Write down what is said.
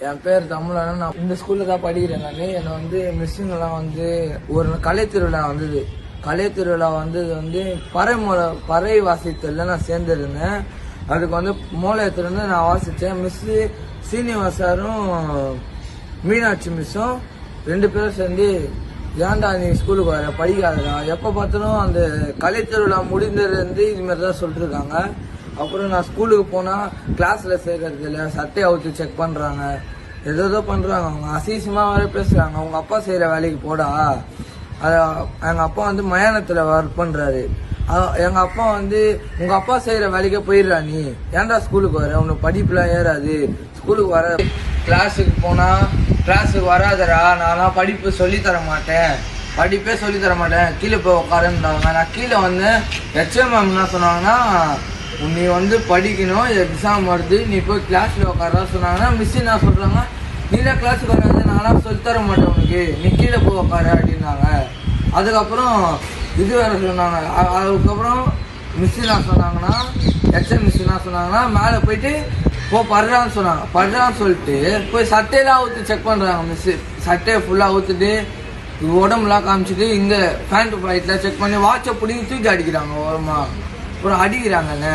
என் பேர் தமிழன். நான் இந்த ஸ்கூல்ல தான் படிக்கிறேன். நான் என்னை வந்து மிஸ்ஸுங்கெல்லாம் வந்து ஒரு கலை திருவிழா வந்தது. கலை திருவிழா வந்தது பறை வாசித்தல நான் சேர்ந்துருந்தேன். அதுக்கு வந்து மூலயத்திலிருந்து நான் வாசித்தேன். மிஸ்ஸு சீனிவாசாரும் மீனாட்சி மிஸ்ஸும் 2 பேரும் சேர்ந்து ஏன்டா நீ ஸ்கூலுக்கு வர படிக்காதடா, எப்போ பார்த்தாலும் அந்த கலை திருவிழா முடிந்ததுலேருந்து இதுமாரி தான் சொல்லிட்டுருக்காங்க. அப்புறம் நான் ஸ்கூலுக்கு போனால் கிளாஸில் சேர்க்கறது இல்லை, சட்டையை அவுத்து செக் பண்ணுறாங்க, ஏதோ பண்ணுறாங்க. அவங்க அசிசமாக வர பேசுகிறாங்க. அவங்க அப்பா செய்கிற வேலைக்கு போடா. எங்கள் அப்பா வந்து மயானத்தில் ஒர்க் பண்ணுறாரு. எங்கள் அப்பா வந்து உங்கள் அப்பா செய்கிற வேலைக்கே போயிடுறா, நீ ஏன்டா ஸ்கூலுக்கு வர, உனக்கு படிப்புலாம் ஏறாது, ஸ்கூலுக்கு வர, கிளாஸுக்கு போனால் கிளாஸுக்கு வராதரா, நான்லாம் படிப்பு சொல்லித்தர மாட்டேன், படிப்பே சொல்லித்தர மாட்டேன், கீழே போய் உட்காருன்றாங்க. நான் கீழே வந்து HM மேம் என்ன சொன்னாங்கன்னா, நீ வந்து படிக்கணும், எக்ஸாம் வருது, நீ போய் கிளாஸில் உட்காரா சொன்னாங்கன்னா, மிஸ் என்ன சொல்கிறாங்க, நீதான் கிளாஸுக்கு வராது, நான்லாம் சொல்லித்தர மாட்டேன் உனக்கு, நீ கீழே போய் உட்காரு அப்படின்னாங்க. அதுக்கப்புறம் இது வேறு சொன்னாங்க. அதுக்கப்புறம் மிஸ் என்ன சொன்னாங்கன்னா, HM மிஸ் என்ன சொன்னாங்கன்னா, மேலே போயிட்டு படுறான்னு சொன்னாங்க. படுறான்னு சொல்லிட்டு போய் சட்டையெல்லாம் ஊற்றி செக் பண்ணுறாங்க. மிஸ்ஸு சட்டையை ஃபுல்லாக ஊற்றுட்டு உடம்புலாம் காமிச்சிட்டு இங்கே பேண்ட் ஃபைட்டில் செக் பண்ணி வாட்சை பிடிங்கி தூக்கி அடிக்கிறாங்க ஓரமாக. அப்புறம் அடிக்கிறாங்கங்க.